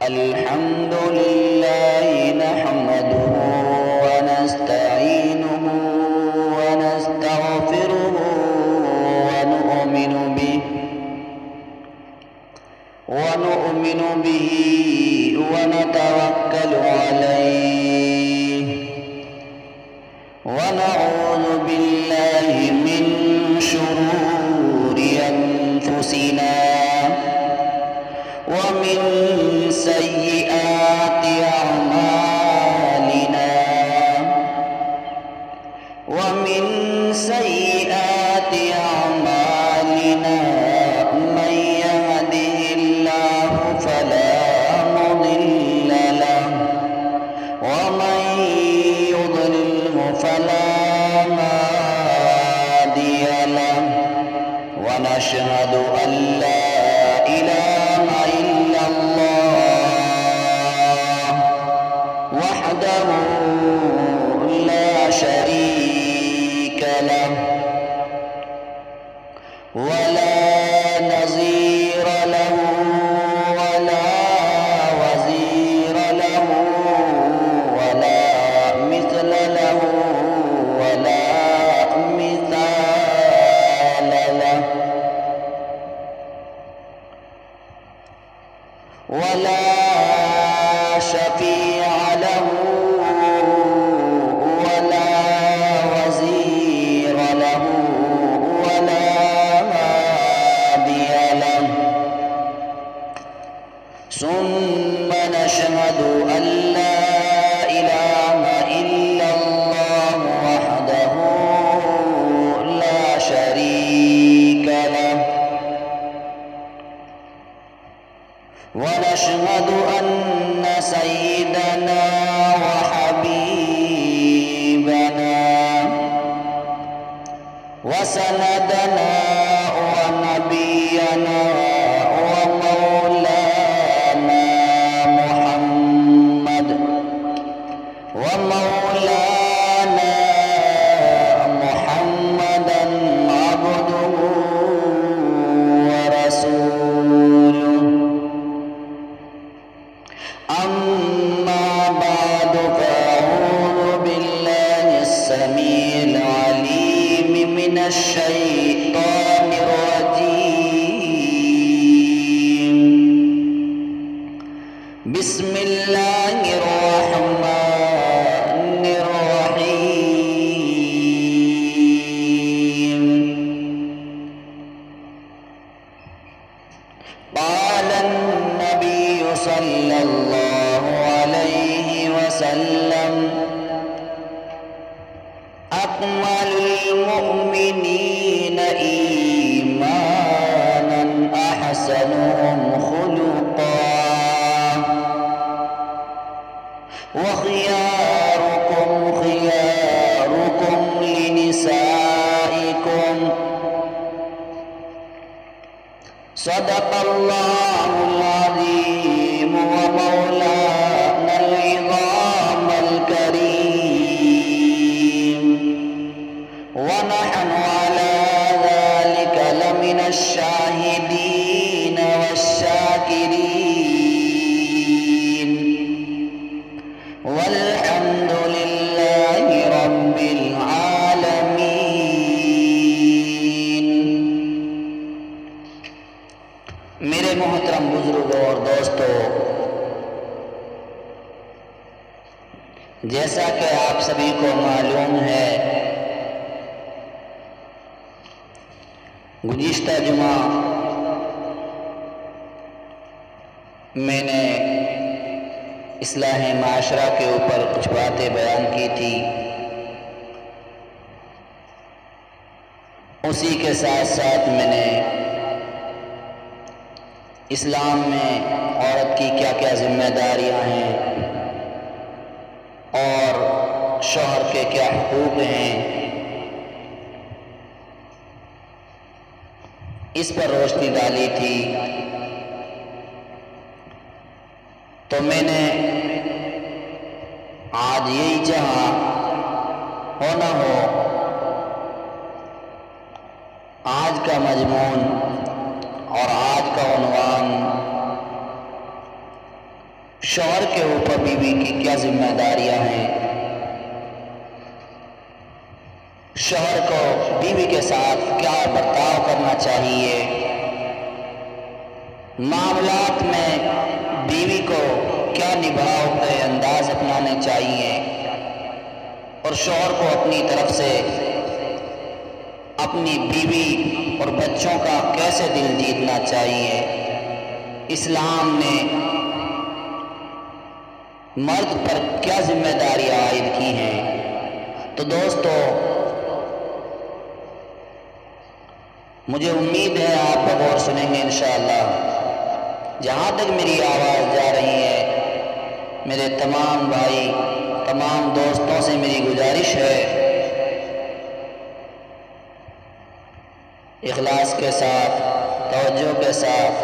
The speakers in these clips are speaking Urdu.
الحمد لله نحمده ونستعينه ونستغفره ونؤمن به ونتوكل عليه ونعوذ بالله من شرور أنفسنا ومن سيئات أعمالنا من يهده الله فلا مضل له ومن يضلله فلا هادي له ونشهد أن لا إله إلا الله وحده لا شريك له ولا نظير له ولا وزير له ولا مثل له ولا مثال له ولا شفيع له ولا وزير له ولا هادي له ثم نشهد أن لا إله إلا الله وحده لا شريك له ونشهد أن سيدنا وحبيبنا وسندنا ونبينا ومولانا محمدا عبده ورسوله. أما بعد فأعوذ بالله السميع العليم من الشيطان الرجيم. بسم الله الرحمن الرحيم. قال النبي صلى الله عليه وسلم: أكمل المؤمنين إيمانا أحسنهم خلقا وخياركم خياركم لنسائكم. صدق الله العظيم ومولانا العظام الكريم، ونحن على ذلك لمن الشاهدين والشاكرين، والحمد لله رب العالمين. میرے محترم بزرگوں اور دوستوں، جیسا کہ آپ سبھی کو معلوم ہے، گزشتہ جمعہ میں نے اصلاح معاشرہ کے اوپر کچھ باتیں بیان کی تھی. اسی کے ساتھ ساتھ میں نے اسلام میں عورت کی کیا کیا ذمہ داریاں ہیں اور شوہر کے کیا حقوق ہیں، اس پر روشنی ڈالی تھی. تو میں نے آج یہی چاہا ہونا ہو آج کا مضمون اور آج کا عنوان شوہر کے اوپر بیوی کی کیا ذمہ داریاں ہیں، شوہر کو بیوی کے ساتھ کیا برتاؤ کرنا چاہیے، معاملات میں بیوی کو کیا نبھاؤ کے انداز اپنانے چاہیے، اور شوہر کو اپنی طرف سے اپنی بیوی اور بچوں کا کیسے دل جیتنا چاہیے۔ اسلام نے مرد پر کیا ذمہ داریاں عائد کی ہیں۔ تو دوستو، مجھے امید ہے آپ غور سنیں گے انشاءاللہ۔ جہاں تک میری آواز جا رہی ہے، میرے تمام بھائی، تمام دوستوں سے میری گزارش ہے، اخلاص کے ساتھ، توجہ کے ساتھ،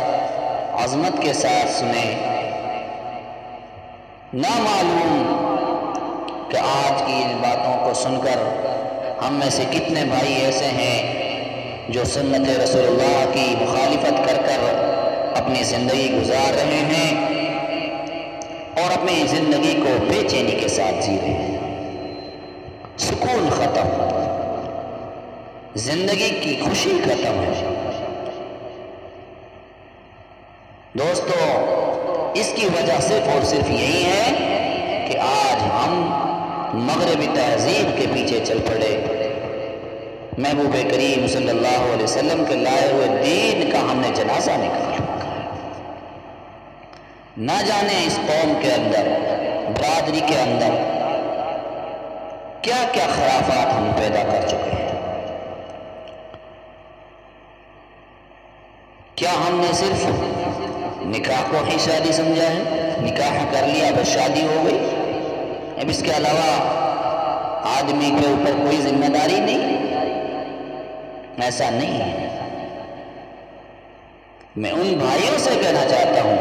عظمت کے ساتھ سنیں۔ نہ معلوم کہ آج کی ان باتوں کو سن کر ہم میں سے کتنے بھائی ایسے ہیں جو سنت رسول اللہ کی مخالفت کر کر اپنی زندگی گزار رہے ہیں اور اپنی زندگی کو بے چینی کے ساتھ جی رہے ہیں۔ سکون ختم، زندگی کی خوشی ختم ہے۔ دوستو، اس کی وجہ صرف اور صرف یہی ہے کہ آج ہم مغربی تہذیب کے پیچھے چل پڑے، محبوب کریم صلی اللہ علیہ وسلم کے لائے ہوئے دین کا ہم نے جنازہ نکال رکھا ہے۔ نہ جانے اس قوم کے اندر، برادری کے اندر کیا کیا خرافات ہم پیدا کر چکے ہیں۔ کیا ہم نے صرف نکاح کو ہی شادی سمجھا ہے؟ نکاح کر لیا بس شادی ہو گئی، اب اس کے علاوہ آدمی کے اوپر کوئی ذمہ داری نہیں؟ ایسا نہیں ہے۔ میں ان بھائیوں سے کہنا چاہتا ہوں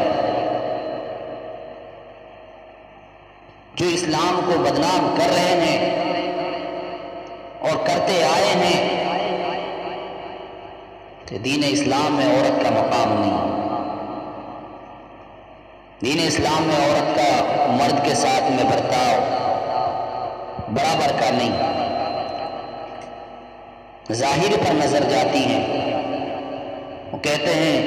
جو اسلام کو بدنام کر رہے ہیں اور کرتے آئے ہیں کہ دین اسلام میں عورت کا مقام نہیں، دین اسلام میں عورت کا مرد کے ساتھ میں برتاؤ برابر کا نہیں، ظاہر پر نظر جاتی ہیں۔ وہ کہتے ہیں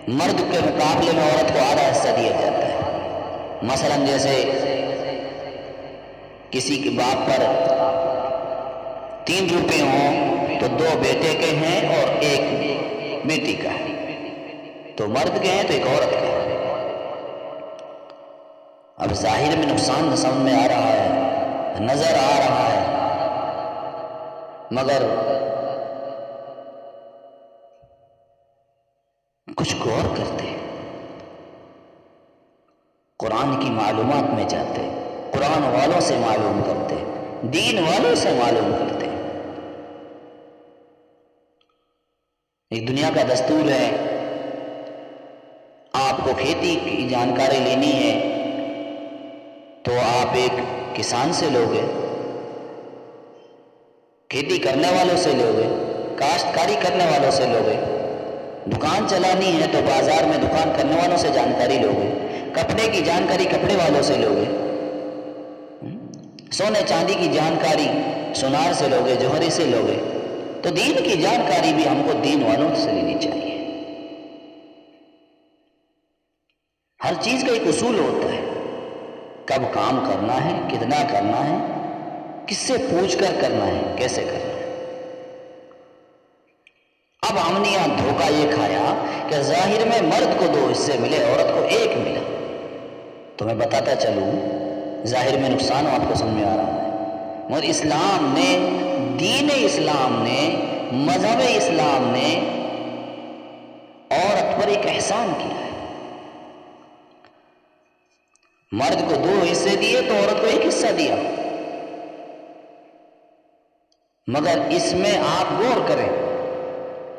مرد کے مقابلے میں عورت کو آدھا حصہ دیا جاتا ہے۔ مثلا جیسے کسی کے باپ پر 3 روپے ہوں تو 2 بیٹے کے ہیں اور 1 بیٹی کا ہے، تو مرد کے ہیں تو 1 عورت کا ہے۔ اب ظاہر میں نقصان سمجھ میں آ رہا ہے، نظر آ رہا ہے، مگر کچھ غور کرتے، قرآن کی معلومات میں جاتے، قرآن والوں سے معلوم کرتے، دین والوں سے معلوم کرتے۔ ایک دنیا کا دستور ہے، آپ کو کھیتی کی جانکاری لینی ہے تو آپ ایک کسان سے لوگے، کھیتی کرنے والوں سے لوگے، کاشتکاری کرنے والوں سے لوگے، دکان چلانی ہے تو بازار میں دکان کرنے والوں سے جانکاری لوگے، کپڑے کی جانکاری کپڑے والوں سے لوگے، سونے چاندی کی جانکاری سونار سے لوگے، جوہری سے لوگے، تو دین کی جانکاری بھی ہم کو دین والوں سے لینی چاہیے۔ ہر چیز کا ایک اصول ہوتا ہے، کب کام کرنا ہے، کتنا کرنا ہے، کس سے پوچھ کر کرنا ہے، کیسے کرنا ہے۔ اب ہم نے یہاں دھوکہ یہ کھایا کہ ظاہر میں مرد کو 2 حصے ملے، عورت کو 1 ملا۔ تو میں بتاتا چلوں، ظاہر میں نقصان آپ کو سمجھ میں آ رہا ہے، مگر اسلام نے، دین اسلام نے، مذہب اسلام نے عورت پر ایک احسان کیا ہے۔ مرد کو 2 حصے دیے تو عورت کو 1 حصہ دیا، مگر اس میں آپ غور کریں،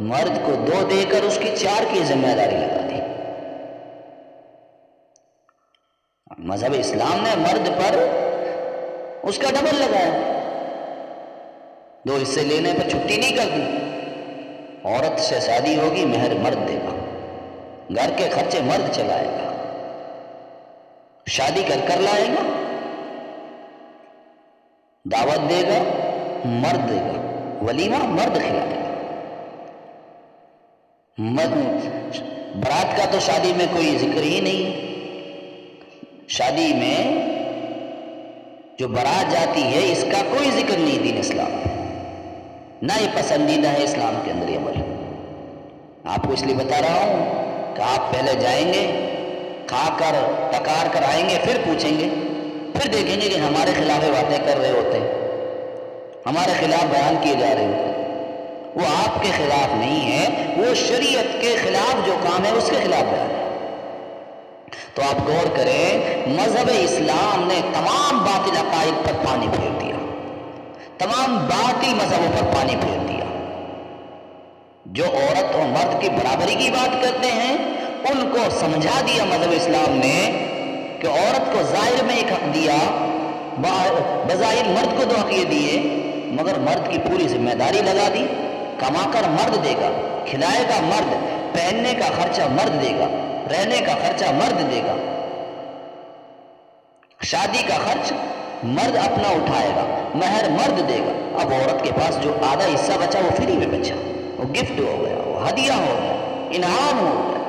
مرد کو 2 دے کر اس کی 4 کی ذمہ داری لگا دی۔ مذہب اسلام نے مرد پر اس کا ڈبل لگایا، 2 حصے لینے پر چھٹی نہیں کر دی۔ عورت سے شادی ہوگی، مہر مرد دے گا، گھر کے خرچے مرد چلائے گا، شادی کر لائے گا، دعوت دے گا مرد دے گا، ولیمہ مرد کھلائے گا، برات کا تو شادی میں کوئی ذکر ہی نہیں ہے۔ شادی میں جو برات جاتی ہے اس کا کوئی ذکر نہیں دین اسلام میں، نہ یہ پسندیدہ ہے اسلام کے اندر یہ عمل۔ آپ کو اس لیے بتا رہا ہوں کہ آپ پہلے جائیں گے، کھا کر ٹکار کر آئیں گے، پھر پوچھیں گے، پھر دیکھیں گے کہ ہمارے خلاف باتیں کر رہے ہوتے ہیں، ہمارے خلاف بیان کیے جا رہے ہوتے ہیں۔ وہ آپ کے خلاف نہیں ہے، وہ شریعت کے خلاف جو کام ہے اس کے خلاف بیان ہے۔ تو آپ غور کریں، مذہب اسلام نے تمام باطل عقائد پر پانی پھیر دیا، تمام باطل مذہبوں پر پانی پھیر دیا۔ جو عورت اور مرد کی برابری کی بات کرتے ہیں ان کو سمجھا دیا مذہب اسلام نے کہ عورت کو ظاہر میں ایک حق دیا، بظاہر مرد کو 2 حق یہ دیے، مگر مرد کی پوری ذمہ داری لگا دی۔ کما کر مرد دے گا، کھلائے گا مرد، پہننے کا خرچہ مرد دے گا، رہنے کا خرچہ مرد دے گا، شادی کا خرچ مرد اپنا اٹھائے گا، مہر مرد دے گا۔ اب عورت کے پاس جو آدھا حصہ بچا وہ فری میں بچا، وہ گفٹ ہو گیا، وہ ہدیہ ہو گیا، انعام ہو گیا۔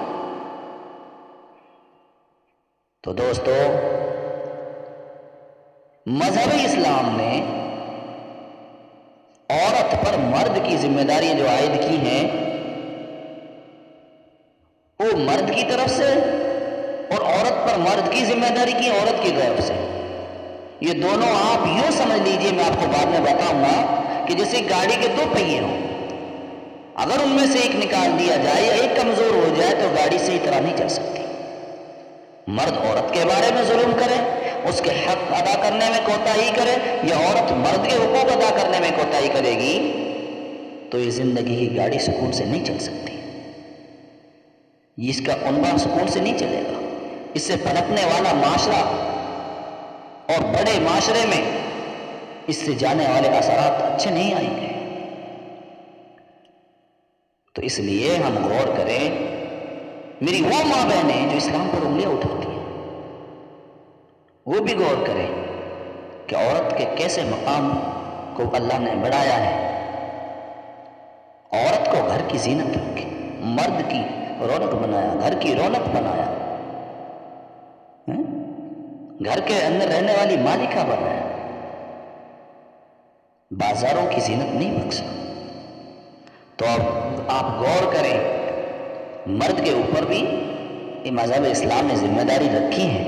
تو دوستو، مذہب اسلام نے عورت پر مرد کی ذمہ داری جو عائد کی ہیں وہ مرد کی طرف سے، اور عورت پر مرد کی ذمہ داری کی عورت کی طرف سے۔ یہ دونوں آپ یوں سمجھ لیجئے، میں آپ کو بعد میں بتاؤں گا کہ جیسے گاڑی کے 2 پہیے ہوں، اگر ان میں سے ایک نکال دیا جائے یا ایک کمزور ہو جائے تو گاڑی صحیح طرح نہیں چل سکتی۔ مرد عورت کے بارے میں ظلم کرے، اس کے حق ادا کرنے میں کوتاہی کرے، یا عورت مرد کے حقوق ادا کرنے میں کوتاہی کرے گی تو یہ زندگی کی گاڑی سکون سے نہیں چل سکتی، اس کا عنوان سکون سے نہیں چلے گا۔ اس سے پنپنے والا معاشرہ اور بڑے معاشرے میں اس سے جانے والے اثرات اچھے نہیں آئیں گے۔ تو اس لیے ہم غور کریں، میری وہ ماں بہنیں جو اسلام پر انگلیاں اٹھاتی ہیں وہ بھی غور کریں کہ عورت کے کیسے مقام کو اللہ نے بڑھایا ہے۔ عورت کو گھر کی زینت رکھی، مرد کی رونق بنایا، گھر کی رونق بنایا، گھر کے اندر رہنے والی مالکہ بنایا، بازاروں کی زینت نہیں بخشا۔ تو اب آپ غور کریں، مرد کے اوپر بھی یہ مذہب اسلام نے ذمہ داری رکھی ہے،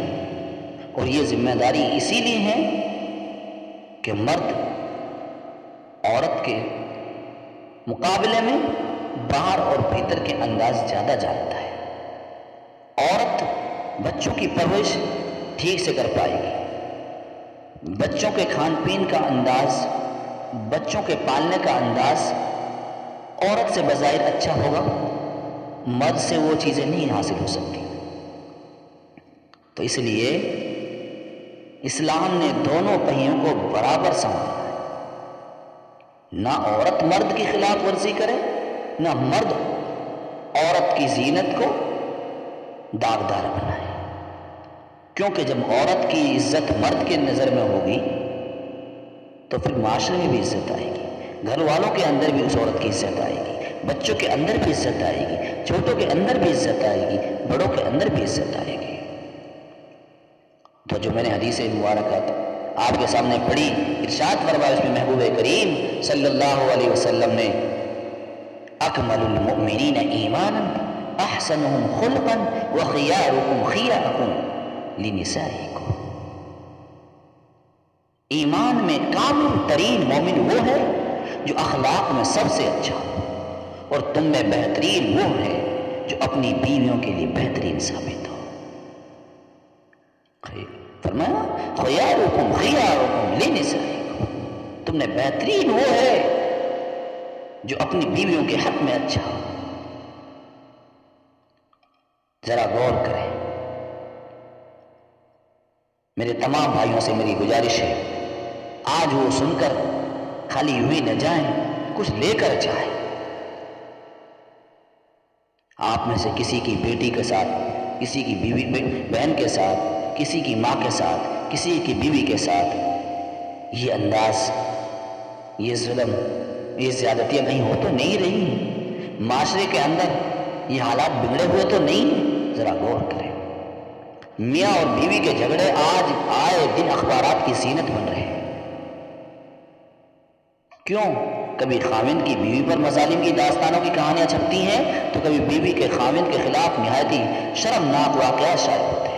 اور یہ ذمہ داری اسی لیے ہے کہ مرد عورت کے مقابلے میں باہر اور بھیتر کے انداز زیادہ جانتا ہے۔ عورت بچوں کی پرورش ٹھیک سے کر پائے گی، بچوں کے کھان پین کا انداز، بچوں کے پالنے کا انداز عورت سے بظاہر اچھا ہوگا، مرد سے وہ چیزیں نہیں حاصل ہو سکتی۔ تو اس لیے اسلام نے دونوں پہیوں کو برابر سمجھا ہے، نہ عورت مرد کی خلاف ورزی کرے، نہ مرد عورت کی زینت کو داغدار بنائے۔ کیونکہ جب عورت کی عزت مرد کے نظر میں ہوگی تو پھر معاشرے میں بھی عزت آئے گی، گھر والوں کے اندر بھی اس عورت کی عزت آئے گی، بچوں کے اندر بھی عزت آئے گی، چھوٹوں کے اندر بھی عزت آئے گی، بڑوں کے اندر بھی عزت آئے گی۔ تو جو میں نے حدیث مبارکہ آپ کے سامنے پڑھی، ارشاد فرمایا اس میں محبوب کریم صلی اللہ علیہ وسلم نے، اکمل المؤمنین ایمانا احسنهم خلقا وخیارکم خیارکم لنسائکم۔ ایمان میں کامل ترین مومن وہ ہے جو اخلاق میں سب سے اچھا ہو، اور تم میں بہترین وہ ہے جو اپنی بیویوں کے لیے بہترین ثابت ہو۔ فرمایا خیارکم خیارکم لنسائکم، تم نے بہترین وہ ہے جو اپنی بیویوں کے حق میں اچھا ہو۔ ذرا غور کریں، میرے تمام بھائیوں سے میری گزارش ہے، آج وہ سن کر خالی ہوئی نہ جائیں، کچھ لے کر جائیں۔ آپ میں سے کسی کی بیٹی کے ساتھ، کسی کی بیوی بہن کے ساتھ، کسی کی ماں کے ساتھ، کسی کی بیوی کے ساتھ یہ انداز، یہ ظلم، یہ زیادتیاں کہیں ہو تو نہیں رہی؟ معاشرے کے اندر یہ حالات بگڑے ہوئے تو نہیں؟ ذرا غور کریں۔ میاں اور بیوی کے جھگڑے آج آئے دن اخبارات کی زینت بن رہے ہیں۔ کیوں؟ کبھی خاوند کی بیوی پر مظالم کی داستانوں کی کہانیاں چھپتی ہیں، تو کبھی بیوی کے خاوند کے خلاف نہایت ہی شرمناک واقعات شائع ہوتے ہیں۔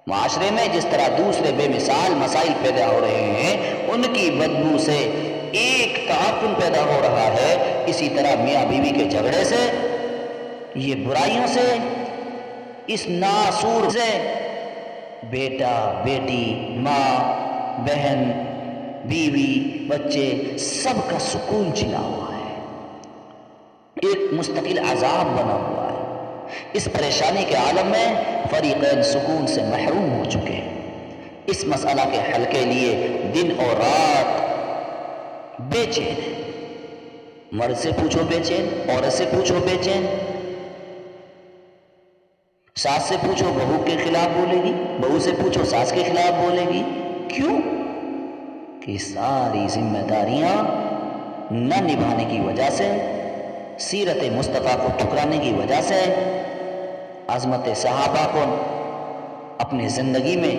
معاشرے میں جس طرح دوسرے بے مثال مسائل پیدا ہو رہے ہیں، ان کی بدبو سے ایک تعفن پیدا ہو رہا ہے، اسی طرح میاں بیوی کے جھگڑے سے، یہ برائیوں سے، اس ناسور سے بیٹا، بیٹی، ماں، بہن، بیوی، بچے، سب کا سکون چھنا ہوا ہے، ایک مستقل عذاب بنا ہوا ہے۔ اس پریشانی کے عالم میں فریقین سکون سے محروم ہو چکے ہیں۔ اس مسئلہ کے حل کے لیے دن اور رات بے چین ہے۔ مرد سے پوچھو بے چین، عورت سے پوچھو بے چین، ساس سے پوچھو بہو کے خلاف بولے گی، بہو سے پوچھو ساس کے خلاف بولے گی۔ کیوں؟ کہ ساری ذمہ داریاں نہ نبھانے کی وجہ سے، سیرت مصطفیٰ کو ٹھکرانے کی وجہ سے، عظمت صحابہ کو اپنی زندگی میں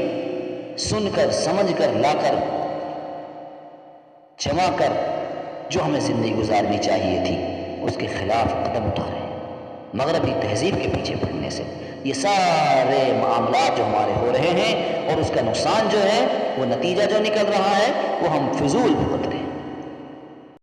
سن کر، سمجھ کر، لا کر، جمع کر جو ہمیں زندگی گزارنی چاہیے تھی، اس کے خلاف قدم اٹھا رہے ہیں، مغربی تہذیب کے پیچھے پڑنے سے۔ یہ سارے معاملات جو ہمارے ہو رہے ہیں، اور اس کا نقصان جو ہے، وہ نتیجہ جو نکل رہا ہے، وہ ہم فضول بھگت رہے ہیں۔